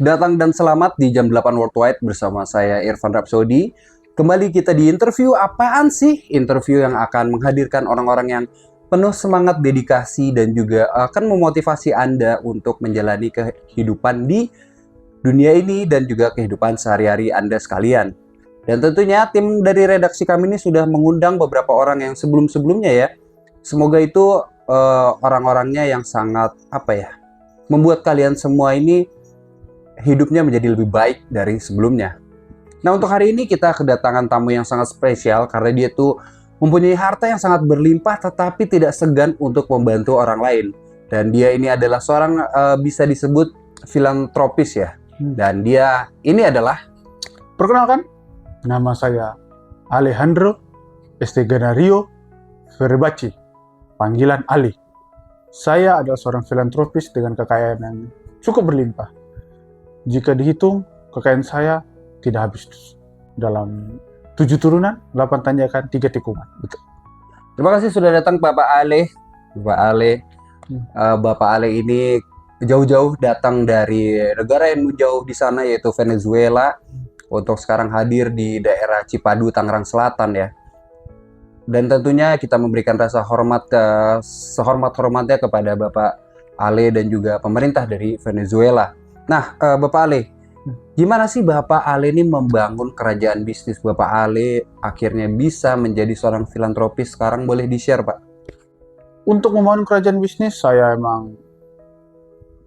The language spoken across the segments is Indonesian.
Datang dan selamat di jam 8 Worldwide bersama saya Irfan Rapsodi. Kembali kita di interview. Apaan sih interview yang akan menghadirkan orang-orang yang penuh semangat, dedikasi, dan juga akan memotivasi Anda untuk menjalani kehidupan di dunia ini dan juga kehidupan sehari-hari Anda sekalian. Dan tentunya tim dari redaksi kami ini sudah mengundang beberapa orang yang sebelum-sebelumnya ya. Semoga itu orang-orangnya yang sangat membuat kalian semua ini hidupnya menjadi lebih baik dari sebelumnya. Nah, untuk hari ini kita kedatangan tamu yang sangat spesial karena dia tuh mempunyai harta yang sangat berlimpah tetapi tidak segan untuk membantu orang lain. Dan dia ini adalah seorang bisa disebut filantropis ya. Dan dia ini adalah, perkenalkan, nama saya Alejandro Estegenario Verbaci, panggilan Ali. Saya adalah seorang filantropis dengan kekayaan yang cukup berlimpah. Jika dihitung, kekayaan saya tidak habis dalam 7 turunan, 8 tanjakan, 3 tikungan. Betul. Terima kasih sudah datang Bapak Ale. Bapak Ale ini jauh-jauh datang dari negara yang jauh di sana yaitu Venezuela untuk sekarang hadir di daerah Cipadu, Tangerang Selatan ya. Dan tentunya kita memberikan rasa hormat sehormat-hormatnya kepada Bapak Ale dan juga pemerintah dari Venezuela. Nah, Bapak Ale, gimana sih Bapak Ale ini membangun kerajaan bisnis Bapak Ale akhirnya bisa menjadi seorang filantropis? Sekarang boleh di-share, Pak? Untuk membangun kerajaan bisnis, saya emang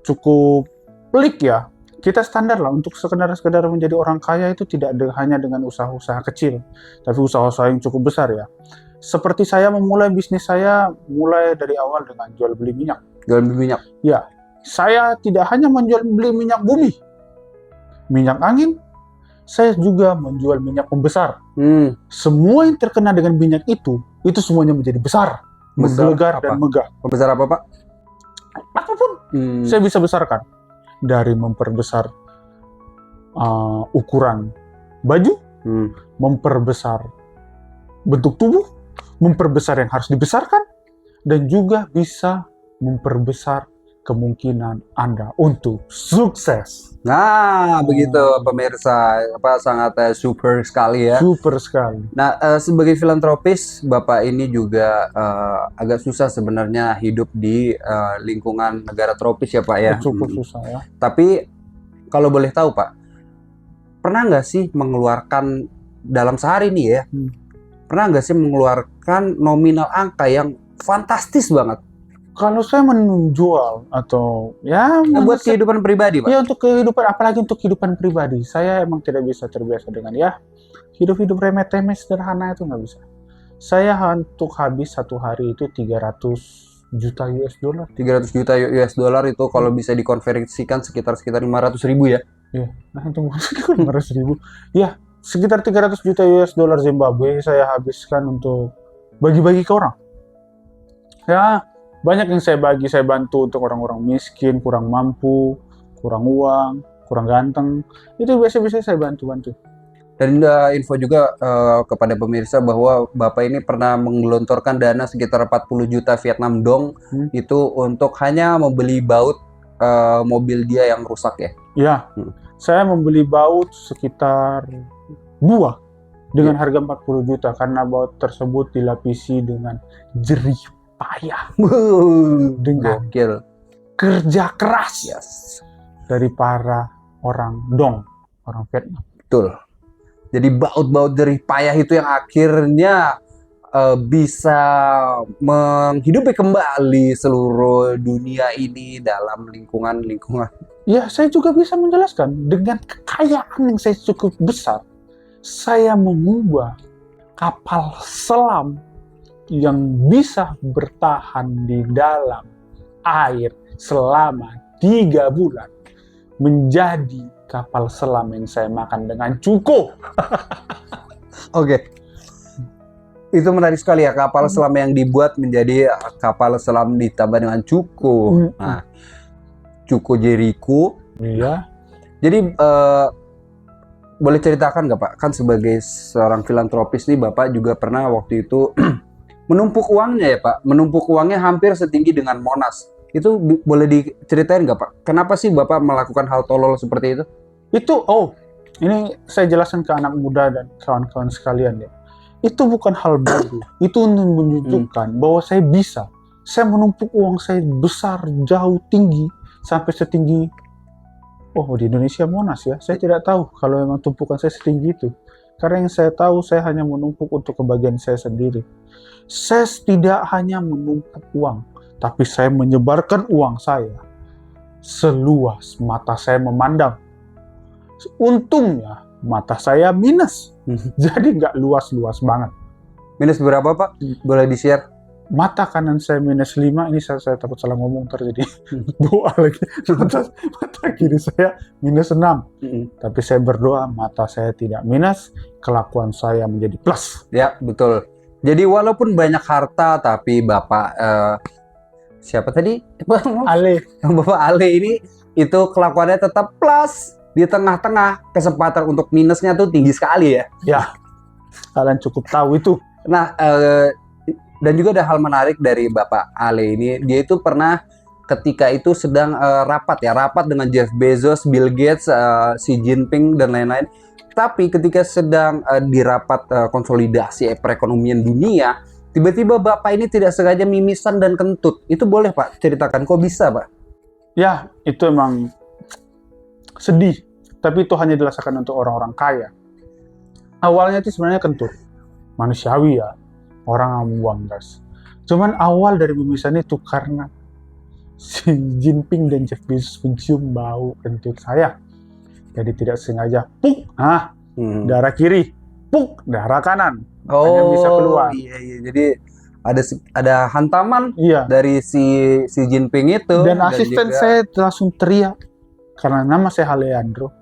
cukup pelik ya. Kita standar lah, untuk sekedar menjadi orang kaya itu tidak hanya dengan usaha-usaha kecil, tapi usaha-usaha yang cukup besar ya. Seperti saya memulai bisnis saya, mulai dari awal dengan jual beli minyak. Jual beli minyak? Ya. Saya tidak hanya menjual beli minyak bumi, minyak angin, saya juga menjual minyak pembesar. Semua yang terkena dengan minyak itu semuanya menjadi besar, menggelegar dan megah. Pembesar apa, Pak? Apapun saya bisa besarkan. Dari memperbesar ukuran baju, memperbesar bentuk tubuh, memperbesar yang harus dibesarkan, dan juga bisa memperbesar kemungkinan Anda untuk sukses. Nah, begitu pemirsa, sangat super sekali ya. Super sekali. Nah, sebagai filantropis, Bapak ini juga agak susah sebenarnya hidup di lingkungan negara tropis ya Pak ya. Cukup susah ya. Tapi kalau boleh tahu Pak, pernah nggak sih mengeluarkan dalam sehari nih ya? Pernah nggak sih mengeluarkan nominal angka yang fantastis banget? Kalau saya menjual atau ya buat kehidupan pribadi, Pak. Ya untuk kehidupan, apalagi untuk kehidupan pribadi, saya emang tidak bisa terbiasa dengan ya hidup remeh-temeh sederhana itu nggak bisa. Saya untuk habis satu hari itu 300 juta US dollar. 300 juta US dollar itu kalau bisa dikonversikan sekitar 500.000 ya. Iya, nah itu 500.000. Ya, sekitar 300 juta US dollar Zimbabwe saya habiskan untuk bagi-bagi ke orang. Ya, banyak yang saya bantu untuk orang-orang miskin, kurang mampu, kurang uang, kurang ganteng. Itu biasa-biasa saya bantu. Dan info juga kepada pemirsa bahwa Bapak ini pernah menggelontorkan dana sekitar 40 juta Vietnam dong itu untuk hanya membeli baut mobil dia yang rusak ya? Iya, saya membeli baut sekitar 2 dengan harga 40 juta karena baut tersebut dilapisi dengan jerih payah dengan kerja keras dari para orang Dong, orang Vietnam. Betul. Jadi baut-baut jerih payah itu yang akhirnya bisa menghidupi kembali seluruh dunia ini dalam lingkungan. Ya, saya juga bisa menjelaskan dengan kekayaan yang saya cukup besar. Saya mengubah kapal selam yang bisa bertahan di dalam air selama 3 bulan menjadi kapal selam yang saya makan dengan cuko. Oke. Itu menarik sekali ya, kapal selam yang dibuat menjadi kapal selam ditambah dengan cuko. Nah, cuko Jericho. Iya. Jadi boleh ceritakan nggak Pak? Kan sebagai seorang filantropis nih Bapak juga pernah waktu itu menumpuk uangnya ya Pak, menumpuk uangnya hampir setinggi dengan Monas. Itu boleh diceritain nggak Pak? Kenapa sih Bapak melakukan hal tolol seperti itu? Ini saya jelaskan ke anak muda dan kawan-kawan sekalian ya. Itu bukan hal baru. Itu menunjukkan bahwa saya bisa. Saya menumpuk uang saya besar, jauh, tinggi, sampai setinggi di Indonesia Monas ya. Saya tidak tahu kalau memang tumpukan saya setinggi itu. Karena yang saya tahu, saya hanya menumpuk untuk kebahagiaan saya sendiri. Saya tidak hanya menumpuk uang, tapi saya menyebarkan uang saya seluas mata saya memandang. Untungnya, mata saya minus. Jadi nggak luas-luas banget. Minus berapa Pak? Boleh di-share? Mata kanan saya minus 5, ini saya takut salah ngomong terjadi doa lagi. Mata kiri saya minus 6. Tapi saya berdoa mata saya tidak minus, kelakuan saya menjadi plus. Ya, betul. Jadi walaupun banyak harta, tapi Bapak siapa tadi? Ale. Bapak Ale ini itu kelakuannya tetap plus. Di tengah-tengah, kesempatan untuk minusnya tuh tinggi sekali ya. Ya, kalian cukup tahu itu. Nah, dan juga ada hal menarik dari Bapak Ale ini, dia itu pernah ketika itu sedang rapat dengan Jeff Bezos, Bill Gates, Xi Jinping dan lain-lain. Tapi ketika sedang di rapat konsolidasi perekonomian dunia, tiba-tiba Bapak ini tidak sengaja mimisan dan kentut. Itu boleh Pak ceritakan, kok bisa Pak? Ya, itu emang sedih. Tapi itu hanya dirasakan untuk orang-orang kaya. Awalnya itu sebenarnya kentut. Manusiawi ya. Orang yang membuang gas. Cuman awal dari mimisan itu karena Xi Jinping dan Jeff Bezos mencium bau kentut saya. Jadi tidak sengaja, puk, darah kiri, puk, darah kanan. Makanya bisa keluar. Iya. Jadi ada hantaman dari si Jinping itu. Dan asisten saya langsung teriak karena nama saya Alejandro.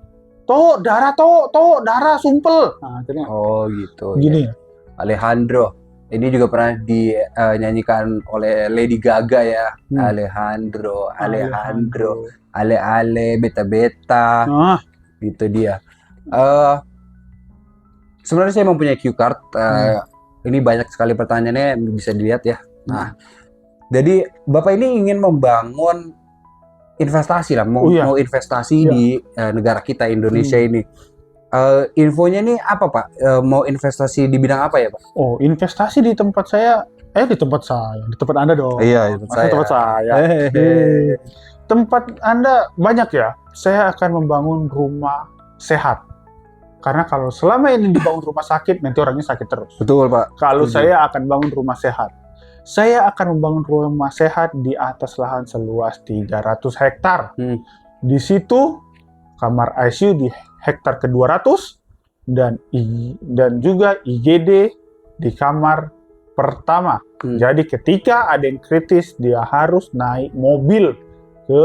Darah, sumpel. Nah, akhirnya. Gitu. Gini ya. Alejandro. Ini juga pernah dinyanyikan oleh Lady Gaga ya. Alejandro, ale, beta. Gitu dia. Sebenarnya saya mempunyai cue card. Ini banyak sekali pertanyaannya, bisa dilihat ya. Nah, jadi Bapak ini ingin membangun investasi lah, mau investasi di negara kita Indonesia ini. Infonya ini apa Pak? Mau investasi di bidang apa ya Pak? Investasi di tempat saya, di tempat Anda dong. Iya, tempat saya. Tempat Anda banyak ya. Saya akan membangun rumah sehat. Karena kalau selama ini dibangun rumah sakit, nanti orangnya sakit terus. Betul Pak. Kalau saya akan bangun rumah sehat. Saya akan membangun rumah sehat di atas lahan seluas 300 hektar. Di situ kamar ICU di hektar ke-200 dan juga IGD di kamar pertama. Jadi ketika ada yang kritis, dia harus naik mobil ke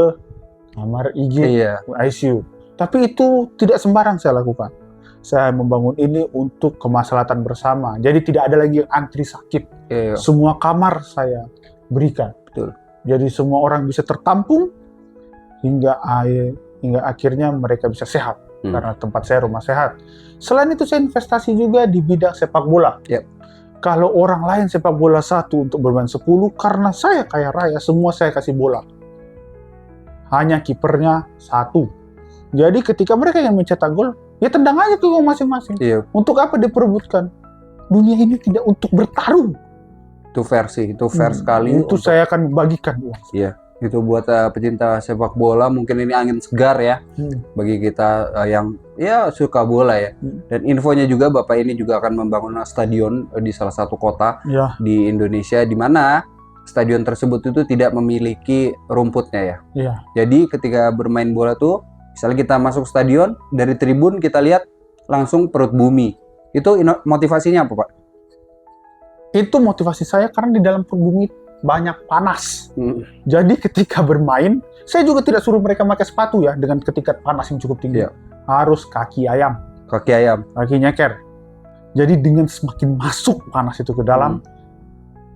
kamar ICU. Tapi itu tidak sembarang saya lakukan. Saya membangun ini untuk kemaslahatan bersama. Jadi tidak ada lagi yang antri sakit. Semua kamar saya berikan. Betul. Jadi semua orang bisa tertampung hingga akhirnya mereka bisa sehat. Karena tempat saya rumah sehat. Selain itu saya investasi juga di bidang sepak bola. Kalau orang lain sepak bola 1 untuk bermain 10, karena saya kaya raya, semua saya kasih bola. Hanya kipernya 1. Jadi ketika mereka yang mencetak gol, ya tendang aja ke gol masing-masing. Untuk apa diperebutkan? Dunia ini tidak untuk bertarung. Itu fair sekali. Itu saya akan membagikan uang. Itu buat pecinta sepak bola, mungkin ini angin segar ya bagi kita yang suka bola ya. Dan infonya juga Bapak ini juga akan membangun stadion di salah satu kota di Indonesia, di mana stadion tersebut itu tidak memiliki rumputnya ya. Jadi ketika bermain bola tuh, misalnya kita masuk stadion, dari tribun kita lihat langsung perut bumi. Itu motivasinya apa Pak? Itu motivasi saya karena di dalam perut bumi banyak panas. Jadi ketika bermain, saya juga tidak suruh mereka pakai sepatu ya dengan ketika panas yang cukup tinggi. Harus kaki ayam. Kaki nyeker. Jadi dengan semakin masuk panas itu ke dalam,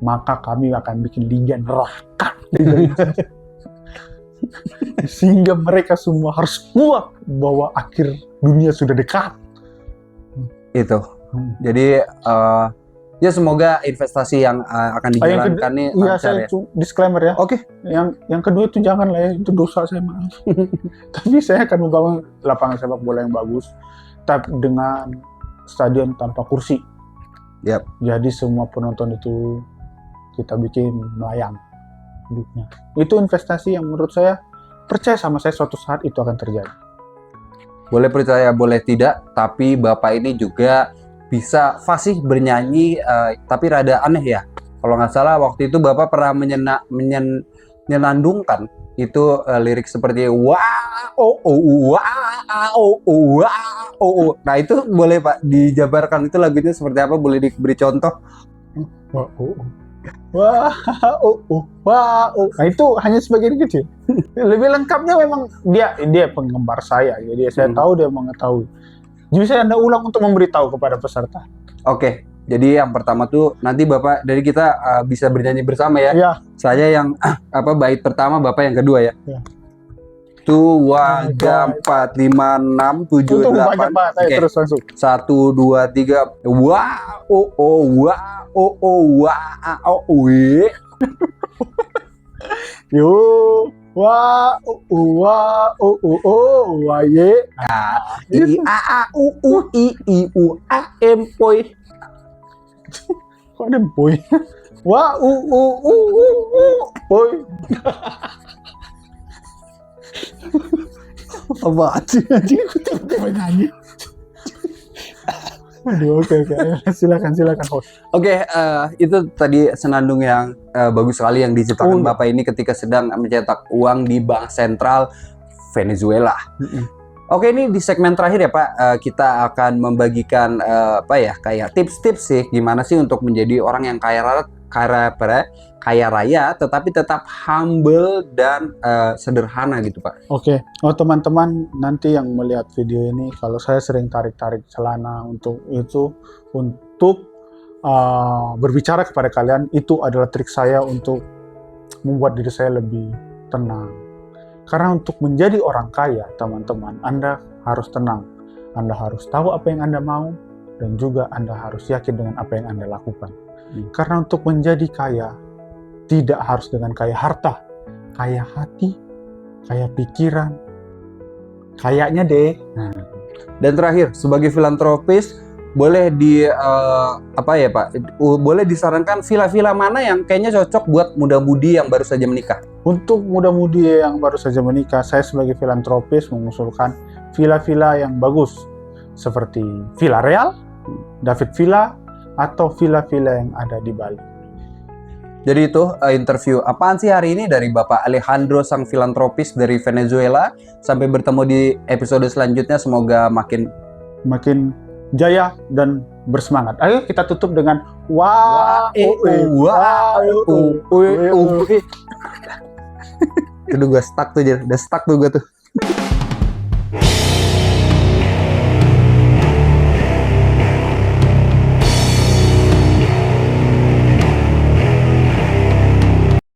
maka kami akan bikin liga neraka. Sehingga mereka semua harus kuat bahwa akhir dunia sudah dekat. Itu. Jadi Ya semoga investasi yang akan dijalankan ini Iya, lancar saya ya. disclaimer ya. Oke. Yang kedua itu jangan lah ya, itu dosa, saya maaf. Tapi saya akan membangun lapangan sepak bola yang bagus, tapi dengan stadion tanpa kursi. Yap. Jadi semua penonton itu kita bikin melayang duduknya. Itu investasi yang menurut saya, percaya sama saya, suatu saat itu akan terjadi. Boleh percaya, boleh tidak, tapi Bapak ini juga bisa fasih bernyanyi, tapi rada aneh ya. Kalau nggak salah waktu itu Bapak pernah menyenandungkan itu lirik seperti wah oh oh wah oh oh wah oh oh. Nah itu boleh Pak dijabarkan, itu lagunya seperti apa? Boleh diberi contoh? Wah, oh, oh. Wah, oh, oh, wah, oh. Nah itu hanya sebagian kecil. Lebih lengkapnya memang dia penggemar saya, jadi saya tahu dia mengetahui. Jadi saya Anda ulang untuk memberitahu kepada peserta. Oke, jadi yang pertama tuh nanti Bapak dari kita bisa bernyanyi bersama ya. Iya. Saya yang bait pertama, Bapak yang kedua ya. Ya. 2, 3, 4, 5, 6, 7, Itu 8. banyak banget. Ayo terus langsung. 1, 2, 3. Wah, oh, oh, wah, oh, oh, wah, oh, wih. Yo, wah, wah, wah, ye. I, a, u, u, a, m, poi. Kok ada boy? Wah, boy. Apa sih? Anjing, aku tiba-tiba nyanyi. Aduh, oke. Silakan host. Oke, itu tadi senandung yang bagus sekali yang diciptakan Bapak ini ketika sedang mencetak uang di Bank Sentral Venezuela. Oke, ini di segmen terakhir ya Pak, kita akan membagikan kayak tips-tips sih gimana sih untuk menjadi orang yang kaya raya tetapi tetap humble dan sederhana gitu Pak. Oke. Oh teman-teman, nanti yang melihat video ini, kalau saya sering tarik-tarik celana untuk berbicara kepada kalian, itu adalah trik saya untuk membuat diri saya lebih tenang. Karena untuk menjadi orang kaya, teman-teman, Anda harus tenang. Anda harus tahu apa yang Anda mau, dan juga Anda harus yakin dengan apa yang Anda lakukan. Karena untuk menjadi kaya, tidak harus dengan kaya harta, kaya hati, kaya pikiran, kayaknya deh. Dan terakhir, sebagai filantropis, boleh boleh disarankan villa-villa mana yang kayaknya cocok buat muda-mudi yang baru saja menikah? Untuk muda-mudi yang baru saja menikah, saya sebagai filantropis mengusulkan villa-villa yang bagus, seperti Villa Real, David Villa, atau villa-villa yang ada di Bali. Jadi itu interview apaan sih hari ini dari Bapak Alejandro, sang filantropis dari Venezuela. Sampai bertemu di episode selanjutnya, semoga makin jaya dan bersemangat. Ayo kita tutup dengan wah, Kedua gue stuck tuh, udah stuck tuh gue tuh.